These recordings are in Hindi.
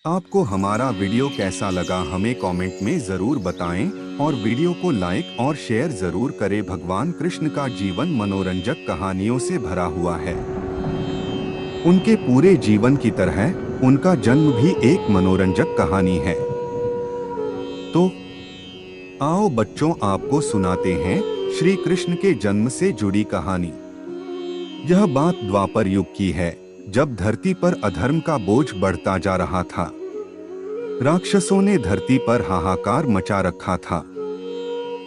आपको हमारा वीडियो कैसा लगा हमें कमेंट में जरूर बताएं और वीडियो को लाइक और शेयर जरूर करें। भगवान कृष्ण का जीवन मनोरंजक कहानियों से भरा हुआ है। उनके पूरे जीवन की तरह उनका जन्म भी एक मनोरंजक कहानी है। तो आओ बच्चों, आपको सुनाते हैं श्री कृष्ण के जन्म से जुड़ी कहानी। यह बात द्वापर युग की है, जब धरती पर अधर्म का बोझ बढ़ता जा रहा था। राक्षसों ने धरती पर हाहाकार मचा रखा था।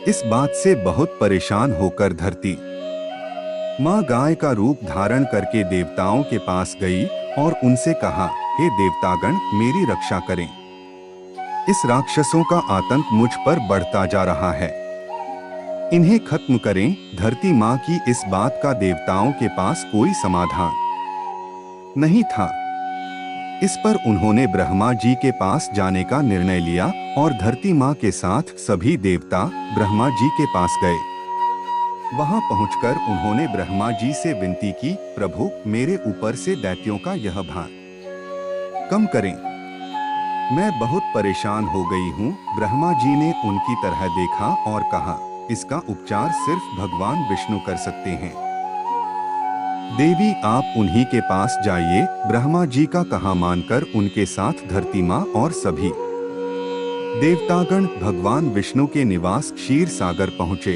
इस बात से बहुत परेशान होकर धरती माँ गाय का रूप धारण करके देवताओं के पास गई और उनसे कहा, हे देवतागण, मेरी रक्षा करें। इस राक्षसों का आतंक मुझ पर बढ़ता जा रहा है, इन्हें खत्म करें। धरती माँ की इस बात का देवताओं के पास कोई समाधान नहीं था। इस पर उन्होंने ब्रह्मा जी के पास जाने का निर्णय लिया और धरती माँ के साथ सभी देवता ब्रह्मा जी के पास गए। वहां पहुंचकर उन्होंने ब्रह्मा जी से विनती की, प्रभु, मेरे ऊपर से दैत्यों का यह भार कम करें, मैं बहुत परेशान हो गई हूँ। ब्रह्मा जी ने उनकी तरह देखा और कहा, इसका उपचार सिर्फ भगवान विष्णु कर सकते हैं। देवी, आप उन्हीं के पास जाइए। ब्रह्मा जी का कहा मानकर उनके साथ धरती माँ और सभी देवतागण भगवान विष्णु के निवास क्षीर सागर पहुँचे।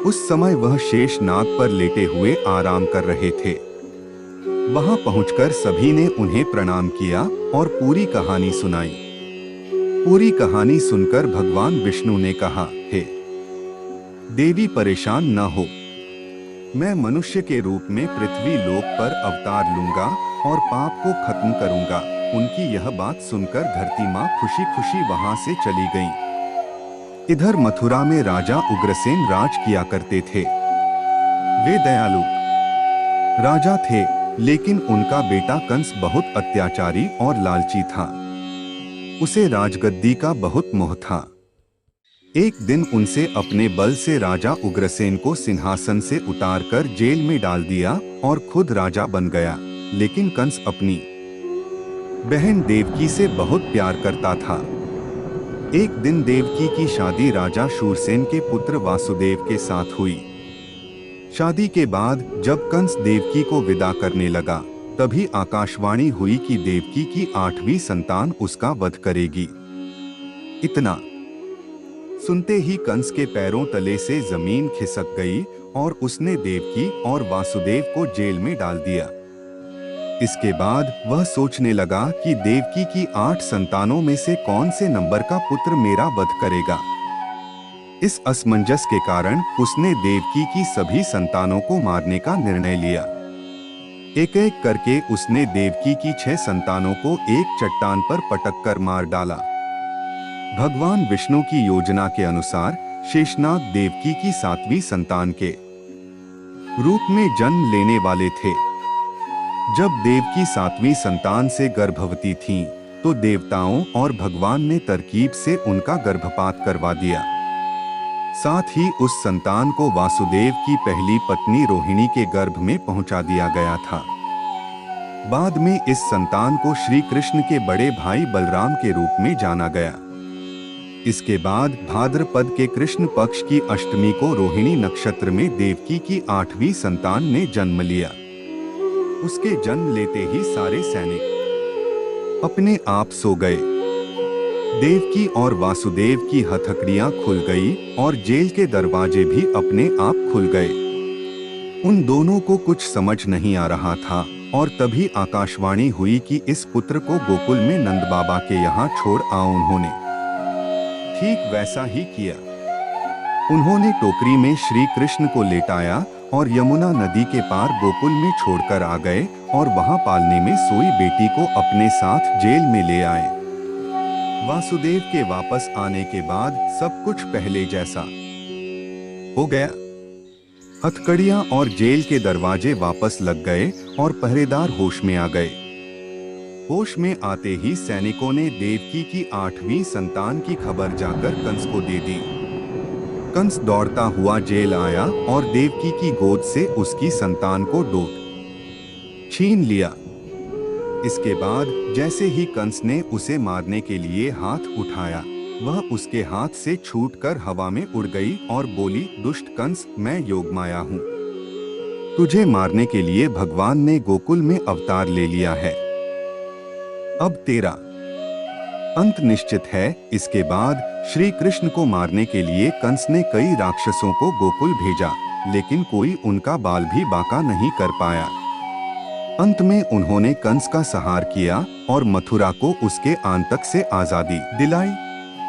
उस समय वह शेष नाग पर लेटे हुए आराम कर रहे थे। वहां पहुंचकर सभी ने उन्हें प्रणाम किया और पूरी कहानी सुनाई। पूरी कहानी सुनकर भगवान विष्णु ने कहा, हे देवी, परेशान न हो, मैं मनुष्य के रूप में पृथ्वी लोक पर अवतार लूंगा और पाप को खत्म करूंगा। उनकी यह बात सुनकर धरती माँ खुशी खुशी वहां से चली गईं। इधर मथुरा में राजा उग्रसेन राज किया करते थे। वे दयालु राजा थे, लेकिन उनका बेटा कंस बहुत अत्याचारी और लालची था। उसे राजगद्दी का बहुत मोह था। एक दिन उनसे अपने बल से राजा उग्रसेन को सिंहासन से उतारकर जेल में डाल दिया और खुद राजा बन गया। लेकिन कंस अपनी बहन देवकी से बहुत प्यार करता था। एक दिन देवकी की शादी राजा शूरसेन के पुत्र वासुदेव के साथ हुई। शादी के बाद जब कंस देवकी को विदा करने लगा, तभी आकाशवाणी हुई कि देवकी की 8वीं संतान उसका वध करेगी। इतना सुनते ही कंस के पैरों तले से जमीन खिसक गई और उसने देवकी और वासुदेव को जेल में डाल दिया। इसके बाद वह सोचने लगा कि देवकी की 8 संतानों में से कौन से नंबर का पुत्र मेरा वध करेगा। इस असमंजस के कारण उसने देवकी की सभी संतानों को मारने का निर्णय लिया। एक एक करके उसने देवकी की 6 संतानों को एक चट्टान पर पटक कर मार डाला। भगवान विष्णु की योजना के अनुसार शेषनाग देवकी की 7वीं संतान के रूप में जन्म लेने वाले थे। जब देवकी 7वीं संतान से गर्भवती थीं, तो देवताओं और भगवान ने तरकीब से उनका गर्भपात करवा दिया। साथ ही उस संतान को वासुदेव की पहली पत्नी रोहिणी के गर्भ में पहुंचा दिया गया था। बाद में इस संतान को श्री कृष्ण के बड़े भाई बलराम के रूप में जाना गया। इसके बाद भाद्रपद के कृष्ण पक्ष की अष्टमी को रोहिणी नक्षत्र में देवकी की 8वीं संतान ने जन्म लिया। उसके जन्म लेते ही सारे सैनिक अपने आप सो गए। देवकी और वासुदेव की हथकड़ियां खुल गई और जेल के दरवाजे भी अपने आप खुल गए। उन दोनों को कुछ समझ नहीं आ रहा था और तभी आकाशवाणी हुई कि इस पुत्र को गोकुल में नंद बाबा के यहाँ छोड़ आओ। उन्होंने ठीक वैसा ही किया। उन्होंने टोकरी में श्री कृष्ण को लेटाया और यमुना नदी के पार गोकुल में छोड़कर आ गए और वहां पालने में सोई बेटी को अपने साथ जेल में ले आए। वासुदेव के वापस आने के बाद सब कुछ पहले जैसा हो गया। हथकड़ियां और जेल के दरवाजे वापस लग गए और पहरेदार होश में आ गए। होश में आते ही सैनिकों ने देवकी की 8वीं संतान की खबर जाकर कंस को दे दी। कंस दौड़ता हुआ जेल आया और देवकी की गोद से उसकी संतान को डोक छीन लिया। इसके बाद जैसे ही कंस ने उसे मारने के लिए हाथ उठाया, वह उसके हाथ से छूटकर हवा में उड़ गई और बोली, दुष्ट कंस, मैं योगमाया हूँ। तुझे मारने के लिए भगवान ने गोकुल में अवतार ले लिया है। अब तेरा अंत निश्चित है। इसके बाद श्री कृष्ण को मारने के लिए कंस ने कई राक्षसों को गोकुल भेजा, लेकिन कोई उनका बाल भी बांका नहीं कर पाया। अंत में उन्होंने कंस का संहार किया और मथुरा को उसके आतंक से आजादी दिलाई।